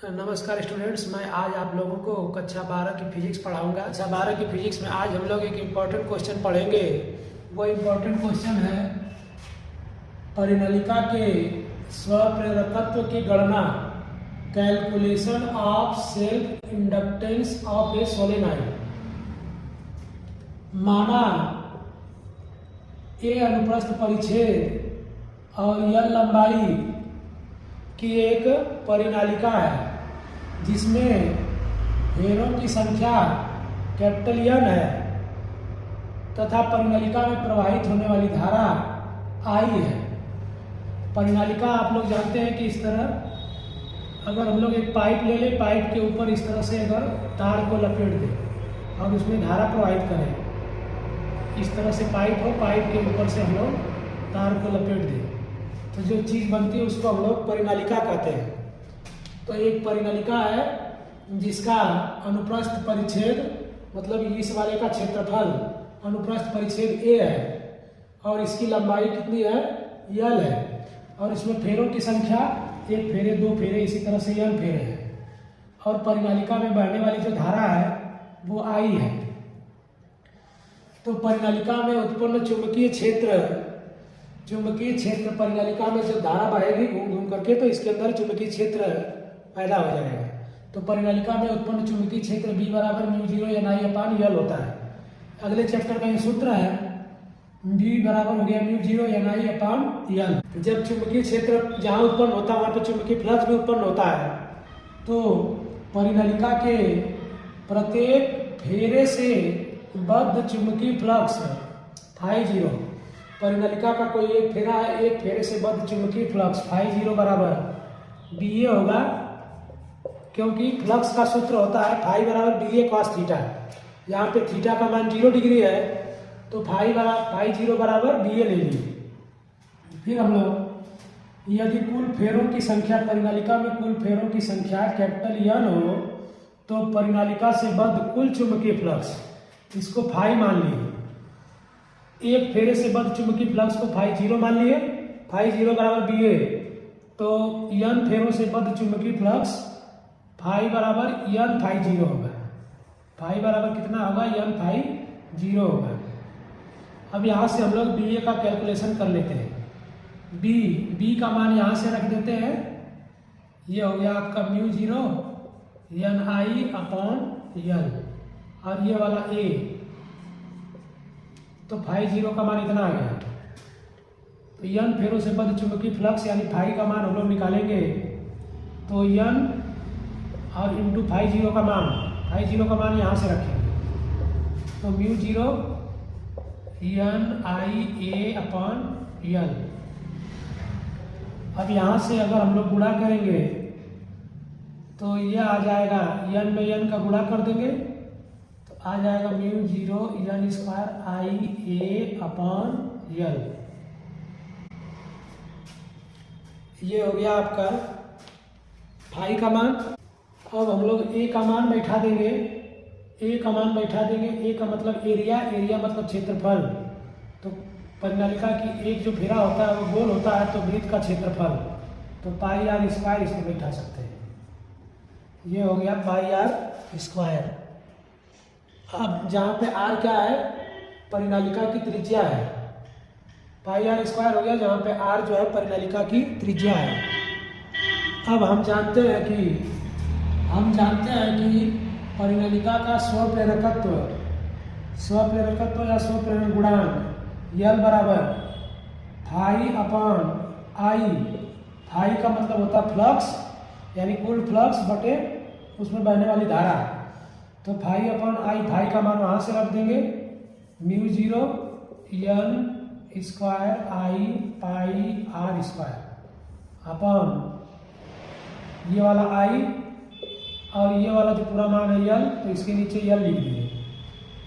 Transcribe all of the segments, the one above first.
नमस्कार स्टूडेंट्स, मैं आज आप लोगों को कक्षा 12 की फिजिक्स पढ़ाऊंगा। कक्षा 12 की फिजिक्स में आज हम लोग एक इम्पॉर्टेंट क्वेश्चन पढ़ेंगे। वो इम्पॉर्टेंट क्वेश्चन है परिनलिका के स्वप्रेरकत्व की गणना, calculation of self inductance of A solenoid. माना ए अनुप्रस्थ परिच्छेद और यह लंबाई की एक परिनालिका है जिसमें घेरों की संख्या कैपिटल N है तथा परिनालिका में प्रवाहित होने वाली धारा I है। परिनालिका आप लोग जानते हैं कि इस तरह अगर हम लोग एक पाइप ले लें, पाइप के ऊपर इस तरह से अगर तार को लपेट दें और उसमें धारा प्रवाहित करें, इस तरह से पाइप हो, पाइप के ऊपर से हम लोग तार को लपेट दें तो जो चीज़ बनती है उसको हम लोग परिनालिका कहते हैं। तो एक परिनालिका है जिसका अनुप्रस्थ परिच्छेद मतलब इस वाले का क्षेत्रफल अनुप्रस्थ परिच्छेद A है और इसकी लंबाई कितनी है, L है और इसमें फेरों की संख्या 1 फेरे 2 फेरे इसी तरह से N फेरे हैं और परिनालिका में बहने वाली जो धारा है वो I है। तो परिनालिका में उत्पन्न चुंबकीय क्षेत्र परिनालिका में जो धारा बहेगी घूम घूम करके तो इसके अंदर चुंबकीय क्षेत्र पैदा हो जाएगा। तो परिनालिका में उत्पन्न चुंबकीय क्षेत्र B बराबर μ0 Ni/L होता है। अगले चैप्टर का ये सूत्र है B बराबर हो गया μ0 Ni/L। जब चुंबकीय क्षेत्र जहाँ उत्पन्न होता है वहाँ पे चुंबकीय फ्लक्स भी उत्पन्न होता है। तो परिनालिका के प्रत्येक फेरे से बद्ध चुंबकीय फ्लक्स φ0, परिनालिका का कोई एक फेरा है, एक फेरे से बद्ध चुंबकीय फ्लक्स φ0 बराबर BA होगा, क्योंकि फ्लक्स का सूत्र होता है φ बराबर BA cos थीटा। यहाँ पे थीटा का मान 0 डिग्री है तो φ0 बराबर BA ले लीजिए। फिर हम लोग यदि कुल फेरों की संख्या परिनालिका में कुल फेरों की संख्या कैपिटल N हो तो परिनालिका से बद्ध कुल चुंबकीय फ्लक्स इसको φ मान लीजिए। एक फेरे से बद्ध चुंबकीय फ्लक्स को φ0 मान लिए, φ0 बराबर BA। तो N फेरों से बद्ध चुंबकीय फ्लक्स φ बराबर N φ0 होगा। φ बराबर कितना होगा, N φ0 होगा। अब यहाँ से हम लोग BA का कैलकुलेशन कर लेते हैं। B का मान यहाँ से रख देते हैं, ये हो गया आपका μ0 Ni/L और ये वाला A, तो φ0 का मान इतना आ गया। तो N फेरों से बद्ध चुंबकीय फ्लक्स यानी φ का मान हम लोग निकालेंगे तो N और इंटू φ0 का मान यहाँ से रखेंगे तो μ0 Ni/L। अब यहाँ से अगर हम लोग गुणा करेंगे तो यह आ जाएगा, N में N का गुणा कर देंगे तो आ जाएगा μ0 N² Ia/L। ये हो गया आपका φ का मान। अब हम लोग A का मान बैठा देंगे। A का मतलब एरिया मतलब क्षेत्रफल। तो परिनालिका की एक जो फेरा होता है वो गोल होता है तो वृत्त का क्षेत्रफल, तो πr² इसको बैठा सकते हैं। ये हो गया πr²। अब जहाँ पे r क्या है, परिनालिका की त्रिज्या है, πr² हो गया जहाँ पे r जो है परिनालिका की त्रिज्या है। अब हम जानते हैं कि परिनालिका का स्वप्रेरकत्व या स्वप्रेरण गुणांक L बराबर φ/I। φ का मतलब होता है फ्लक्स यानी कुल फ्लक्स बटे उसमें बहने वाली धारा। तो φ/I, φ का मान वहाँ से रख देंगे, μ0 N² अपन ये वाला I और ये वाला जो पूरा मान है L, तो इसके नीचे L लिख दीजिए।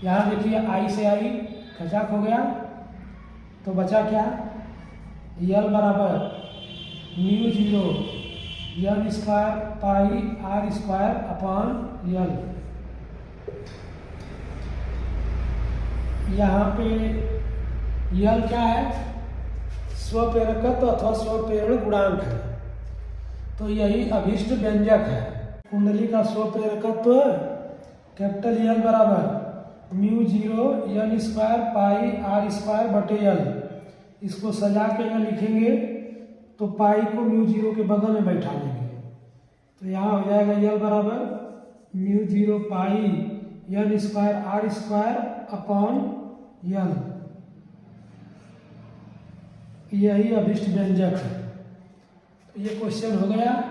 यहाँ देखिए I से I खचाक हो गया तो बचा क्या, L बराबर μ0 N²πr²/L। यहाँ पे L क्या है, स्वप्रेरकत्व अथवा स्वप्रेरण गुणांक है। तो यही अभिष्ट व्यंजक है। कुंडली का स्व प्रेरकत्व कैपिटल एल बराबर mu zero N square pi R square बटे एल। इसको सजा के यहाँ लिखेंगे तो पाई को म्यू जीरो के बगल में बैठा लेंगे, तो यहाँ हो जाएगा एल बराबर mu zero pi N square R square upon L. यही अभिष्ट व्यंजक है। तो ये क्वेश्चन हो गया।